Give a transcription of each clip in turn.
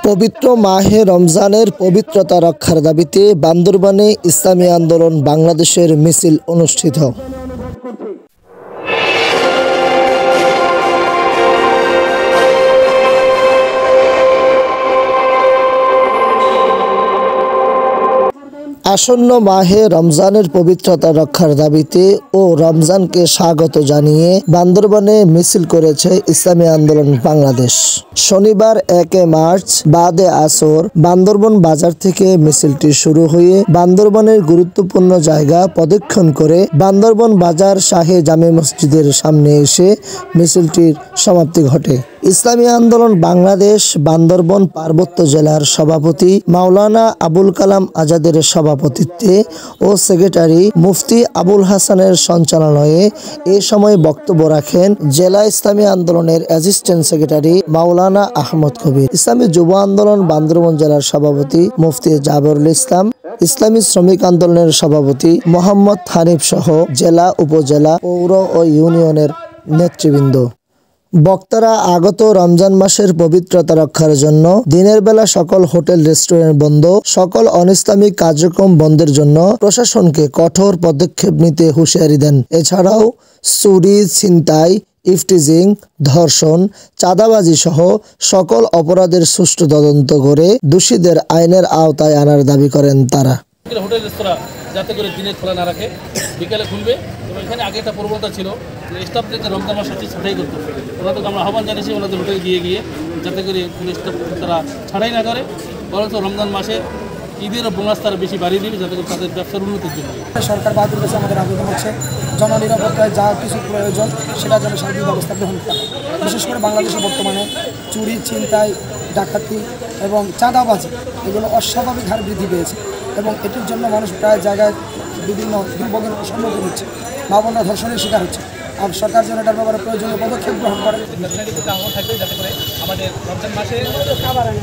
পবিত্র মাহে রমজানের পবিত্রতা রক্ষার দাবিতে বান্দরবানে ইসলামী আন্দোলন বাংলাদেশের মিছিল অনুষ্ঠিত। আসন্ন মাহে রমজানের পবিত্রতা রক্ষার দাবিতে ও রমজানকে স্বাগত জানিয়ে বান্দরবানে মিছিল করেছে ইসলামী আন্দোলন বাংলাদেশ। শনিবার 1 মার্চ বাদে আসর বান্দরবান বাজার থেকে মিছিলটি শুরু হয়ে বান্দরবানের গুরুত্বপূর্ণ জায়গা প্রদক্ষিণ করে বান্দরবান বাজার শাহে জামে মসজিদের সামনে এসে মিছিলটির সমাপ্তি ঘটে। ইসলামী আন্দোলন বাংলাদেশ বান্দরবান পার্বত্য জেলার সভাপতি মাওলানা আবুল কালাম আজাদের সভাপতিত্বে ও সেক্রেটারি মুফতি আবুল হাসানের সঞ্চালনায় এ সময় বক্তব্য রাখেন জেলা ইসলামী আন্দোলনের অ্যাসিস্ট্যান্ট সেক্রেটারি মাওলানা আহমদ কবির, ইসলামী যুব আন্দোলন বান্দরবান জেলার সভাপতি মুফতি জাবেরুল ইসলাম, ইসলামী শ্রমিক আন্দোলনের সভাপতি মোহাম্মদ হানিফ সহ জেলা, উপজেলা, পৌর ও ইউনিয়নের নেতৃবৃন্দ। বক্তারা আগত রমজান মাসের পবিত্রতা রক্ষার জন্য দিনের বেলা সকল হোটেল রেস্টুরেন্ট বন্ধ, সকল অনিসলামিক কার্যক্রম বন্ধের জন্য প্রশাসনকে কঠোর পদক্ষেপ নিতে হুঁশিয়ারি দেন। এছাড়াও চুরি, ছিনতাই, ইফটিজিং, ধর্ষণ, চাঁদাবাজি সহ সকল অপরাধের সুষ্ঠু তদন্ত করে দোষীদের আইনের আওতায় আনার দাবি করেন তারা। হোটেল রেস্তোরাঁ যাতে করে দিনে খোলা না রাখে, বিকালে খুলবে। এবং এখানে আগে একটা প্রবণতা ছিল যে স্টাফদেরকে রমজান মাস হচ্ছে ছাঁটাই করতে, ওনাদেরকে আমরা আহ্বান জানিয়েছি ওনাদের হোটেলে গিয়ে যাতে করে স্টাফ তারা ছাঁটাই না করে, বরঞ্চ রমজান মাসে ঈদের বোনাস তারা বেশি বাড়িয়ে দিবে যাতে করে তাদের ব্যবসার উন্নতির জন্য। সরকার বাহাদুর কাছে আমাদের আবেদন হচ্ছে জননিরাপত্তায় যা কিছু প্রয়োজন সেটা যেন সার্বিক ব্যবস্থা গ্রহণ করে। বিশেষ করে বাংলাদেশে বর্তমানে চুরি, ছিনতাই, ডাকাতি এবং চাঁদাবাজি এগুলো অস্বাভাবিক হার বৃদ্ধি পেয়েছে এবং এটির জন্য মানুষ প্রায় জায়গায় বিভিন্ন দুর্ভোগের সম্মুখীন হচ্ছে, মা বোনরা ধর্ষণের শিকার হচ্ছে। আর সরকার যেন এটার ব্যাপারে প্রয়োজনীয় পদক্ষেপ গ্রহণ করে। আহ্বান থাকবে যাতে করে আমাদের রমজান মাসে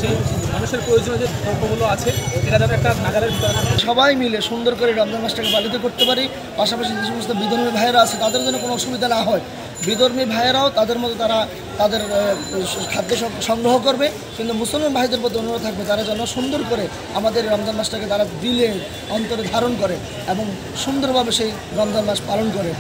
যে মানুষের প্রয়োজনীয় যে দ্রব্যগুলো আছে এটা যাতে একটা নাগালের ভিতরে সবাই মিলে সুন্দর করে রমজান মাসটাকে পালিত করতে পারি। পাশাপাশি যে সমস্ত বিধর্মী ভাইয়েরা আছে তাদের যেন কোনো অসুবিধা না হয়। বিধর্মী ভাইয়েরাও তাদের মতো তারা তাদের খাদ্য সংগ্রহ করবে, কিন্তু মুসলমান ভাইদের প্রতি অনুরোধ থাকবে তারা যেন সুন্দর করে আমাদের রমজান মাসটাকে তারা দিলে অন্তরে ধারণ করে এবং সুন্দরভাবে সেই রমজান মাস পালন করে।